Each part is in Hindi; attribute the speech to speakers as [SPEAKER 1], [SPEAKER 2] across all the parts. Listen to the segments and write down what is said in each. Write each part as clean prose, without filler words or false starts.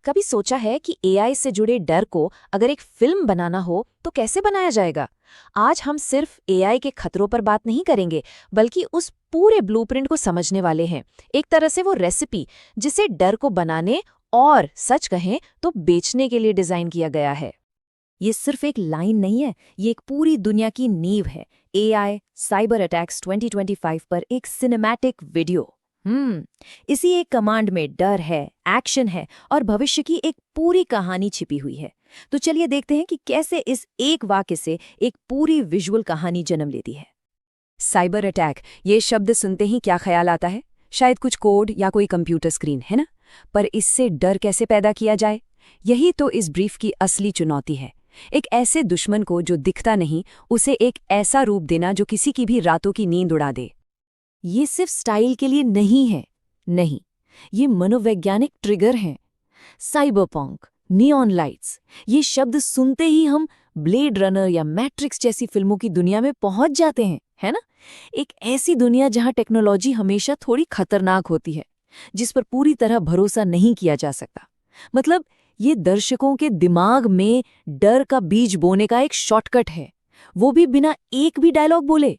[SPEAKER 1] कभी सोचा है कि एआई से जुड़े डर को अगर एक फिल्म बनाना हो तो कैसे बनाया जाएगा? आज हम सिर्फ एआई के खतरों पर बात नहीं करेंगे, बल्कि उस पूरे ब्लूप्रिंट को समझने वाले हैं। एक तरह से वो रेसिपी जिसे डर को बनाने और सच कहें तो बेचने के लिए डिजाइन किया गया है।
[SPEAKER 2] ये सिर्फ एक लाइन नहीं है, ये एक पूरी दुनिया की नींव है। एआई साइबर अटैक्स 2025 पर एक सिनेमैटिक वीडियो। इसी एक कमांड में डर है, एक्शन है और भविष्य की एक पूरी कहानी छिपी हुई है। तो चलिए देखते हैं कि कैसे इस एक वाक्य से एक पूरी विजुअल कहानी जन्म लेती है। साइबर अटैक, ये शब्द सुनते ही क्या ख्याल आता है? शायद कुछ कोड या कोई कंप्यूटर स्क्रीन, है ना? पर इससे डर कैसे पैदा किया जाए, यही तो इस ब्रीफ की असली चुनौती है। एक ऐसे दुश्मन को जो दिखता नहीं, उसे एक ऐसा रूप देना जो किसी की भी रातों की नींद उड़ा दे। ये सिर्फ स्टाइल के लिए नहीं है, नहीं, ये मनोवैज्ञानिक ट्रिगर हैं। साइबरपंक, नियॉन लाइट्स, ये शब्द सुनते ही हम ब्लेड रनर या मैट्रिक्स जैसी फिल्मों की दुनिया में पहुंच जाते हैं, है ना? एक ऐसी दुनिया जहां टेक्नोलॉजी हमेशा थोड़ी खतरनाक होती है, जिस पर पूरी तरह भरोसा नहीं किया जा सकता। मतलब ये दर्शकों के दिमाग में डर का बीज बोने का एक शॉर्टकट है, वो भी बिना एक भी डायलॉग बोले।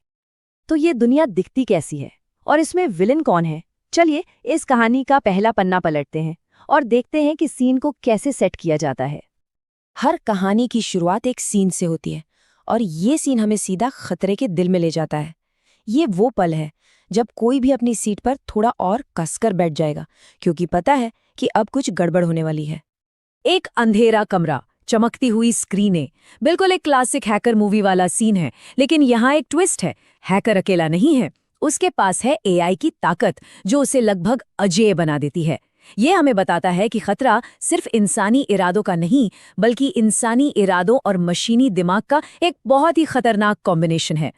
[SPEAKER 2] तो ये दुनिया दिखती कैसी है और इसमें विलन कौन है? चलिए इस कहानी का पहला पन्ना पलटते हैं और देखते हैं कि सीन को कैसे सेट किया जाता है। हर कहानी की शुरुआत एक सीन से होती है और ये सीन हमें सीधा खतरे के दिल में ले जाता है। ये वो पल है जब कोई भी अपनी सीट पर थोड़ा और कसकर बैठ जाएगा, क्योंकि पता है कि अब कुछ गड़बड़ होने वाली है। एक अंधेरा कमरा, चमकती हुई स्क्रीनें, बिल्कुल एक क्लासिक हैकर मूवी वाला सीन है। लेकिन यहाँ एक ट्विस्ट है, हैकर अकेला नहीं है, उसके पास है एआई की ताकत जो उसे लगभग अजेय बना देती है। ये हमें बताता है कि खतरा सिर्फ इंसानी इरादों का नहीं, बल्कि इंसानी इरादों और मशीनी दिमाग का एक बहुत ही खतरनाक कॉम्बिनेशन है।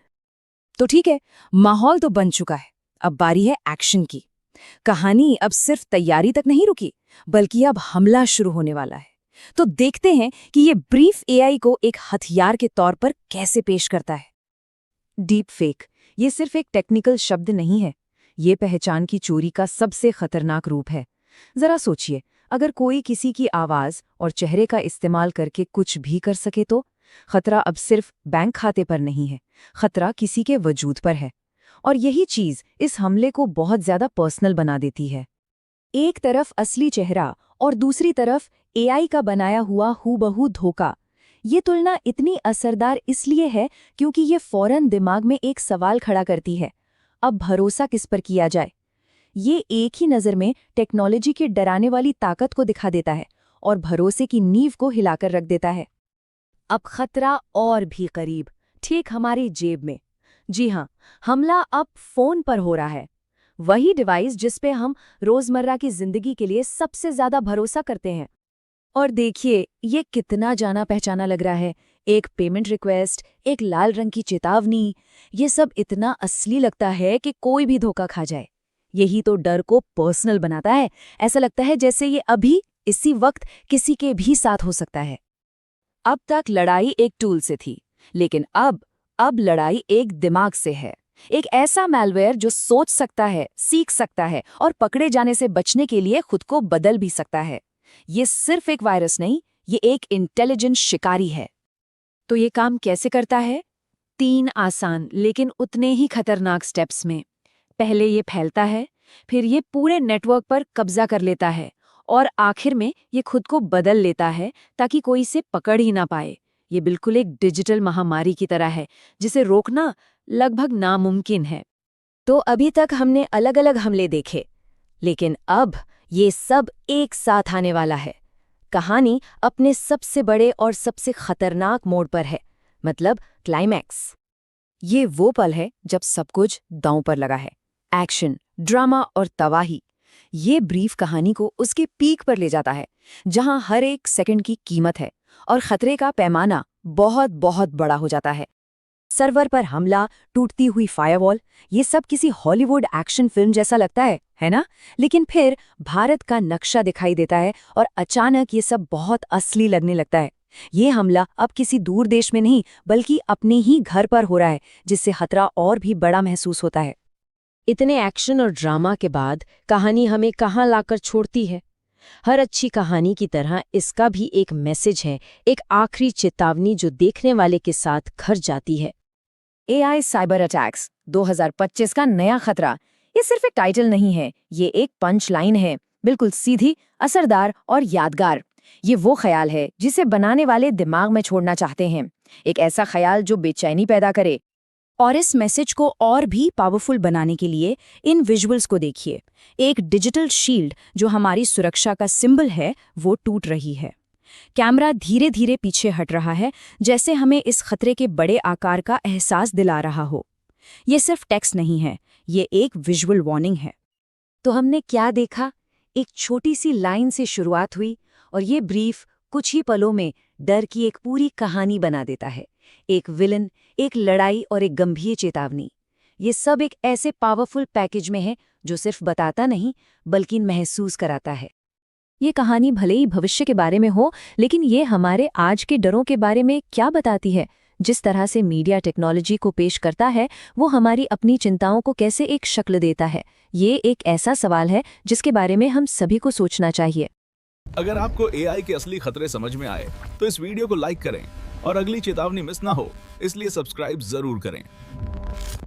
[SPEAKER 2] तो ठीक है, माहौल तो बन चुका है, अब बारी है एक्शन की। कहानी अब सिर्फ तैयारी तक नहीं रुकी, बल्कि अब हमला शुरू होने वाला है। तो देखते हैं कि ये ब्रीफ एआई को एक हथियार के तौर पर कैसे पेश करता है। डीप फेक, ये सिर्फ एक टेक्निकल शब्द नहीं है, ये पहचान की चोरी का सबसे खतरनाक रूप है। जरा सोचिए, अगर कोई किसी की आवाज और चेहरे का इस्तेमाल करके कुछ भी कर सके तो खतरा अब सिर्फ बैंक खाते पर नहीं है, खतरा किसी के वजूद पर है। और यही चीज इस हमले को बहुत ज्यादा पर्सनल बना देती है। एक तरफ असली चेहरा और दूसरी तरफ एआई का बनाया हुआ हूबहू धोखा। ये तुलना इतनी असरदार इसलिए है क्योंकि ये फौरन दिमाग में एक सवाल खड़ा करती है, अब भरोसा किस पर किया जाए? ये एक ही नज़र में टेक्नोलॉजी की डराने वाली ताकत को दिखा देता है और भरोसे की नींव को हिलाकर रख देता है। अब खतरा और भी करीब, ठीक हमारी जेब में। जी हाँ, हमला अब फोन पर हो रहा है, वही डिवाइस जिस पे हम रोजमर्रा की जिंदगी के लिए सबसे ज्यादा भरोसा करते हैं। और देखिए ये कितना जाना पहचाना लग रहा है। एक पेमेंट रिक्वेस्ट, एक लाल रंग की चेतावनी, ये सब इतना असली लगता है कि कोई भी धोखा खा जाए। यही तो डर को पर्सनल बनाता है। ऐसा लगता है जैसे ये अभी इसी वक्त किसी के भी साथ हो सकता है। अब तक लड़ाई एक टूल से थी, लेकिन अब लड़ाई एक दिमाग से है। एक ऐसा मैलवेयर जो सोच सकता है, सीख सकता है और पकड़े जाने से बचने के लिए खुद को बदल भी सकता है। ये सिर्फ एक वायरस नहीं, ये एक इंटेलिजेंट शिकारी है। तो ये काम कैसे करता है? 3 आसान लेकिन उतने ही खतरनाक स्टेप्स में। पहले ये फैलता है, फिर ये पूरे नेटवर्क पर कब्जा कर लेता है और आखिर में ये खुद को बदल लेता है ताकि कोई इसे पकड़ ही ना पाए। ये बिल्कुल एक डिजिटल महामारी की तरह है जिसे रोकना लगभग नामुमकिन है। तो अभी तक हमने अलग अलग हमले देखे, लेकिन अब ये सब एक साथ आने वाला है। कहानी अपने सबसे बड़े और सबसे खतरनाक मोड़ पर है, मतलब क्लाइमैक्स। ये वो पल है जब सब कुछ दांव पर लगा है। एक्शन, ड्रामा और तबाही, ये ब्रीफ कहानी को उसके पीक पर ले जाता है, जहां हर एक सेकंड की कीमत है और खतरे का पैमाना बहुत बहुत बड़ा हो जाता है। सर्वर पर हमला, टूटती हुई फायरवॉल, ये सब किसी हॉलीवुड एक्शन फिल्म जैसा लगता है ना? लेकिन फिर भारत का नक्शा दिखाई देता है और अचानक ये सब बहुत असली लगने लगता है। ये हमला अब किसी दूर देश में नहीं, बल्कि अपने ही घर पर हो रहा है, जिससे खतरा और भी बड़ा महसूस होता है। इतने एक्शन और ड्रामा के बाद कहानी हमें कहाँ लाकर छोड़ती है?
[SPEAKER 1] हर अच्छी कहानी की तरह इसका भी एक मैसेज है, एक आखिरी चेतावनी जो देखने वाले के साथ घर जाती है।
[SPEAKER 2] AI साइबर अटैक्स 2025 का नया खतरा। ये सिर्फ एक टाइटल नहीं है, ये एक पंच लाइन है, बिल्कुल सीधी, असरदार और यादगार। ये वो ख्याल है जिसे बनाने वाले दिमाग में छोड़ना चाहते हैं, एक ऐसा ख्याल जो बेचैनी पैदा करे।
[SPEAKER 3] और इस मैसेज को और भी पावरफुल बनाने के लिए इन विजुअल्स को देखिए। एक डिजिटल शील्ड जो हमारी सुरक्षा का सिंबल है, वो टूट रही है। कैमरा धीरे धीरे पीछे हट रहा है, जैसे हमें इस खतरे के बड़े आकार का एहसास दिला रहा हो। ये सिर्फ टेक्स्ट नहीं है, ये एक विजुअल वार्निंग है।
[SPEAKER 1] तो हमने क्या देखा? एक छोटी सी लाइन से शुरुआत हुई और ये ब्रीफ कुछ ही पलों में डर की एक पूरी कहानी बना देता है। एक विलन, एक लड़ाई और एक गंभीर चेतावनी। ये सब एक ऐसे पावरफुल पैकेज में है जो सिर्फ बताता नहीं बल्कि महसूस कराता है।
[SPEAKER 2] ये कहानी भले ही भविष्य के बारे में हो, लेकिन ये हमारे आज के डरों के बारे में क्या बताती है? जिस तरह से मीडिया टेक्नोलॉजी को पेश करता है, वो हमारी अपनी चिंताओं को कैसे एक शक्ल देता है? ये एक ऐसा सवाल है जिसके बारे में हम सभी को सोचना चाहिए।
[SPEAKER 4] अगर आपको AI के असली खतरे समझ में आए तो इस वीडियो को लाइक करें और अगली चेतावनी मिस ना हो इसलिए सब्सक्राइब जरूर करें।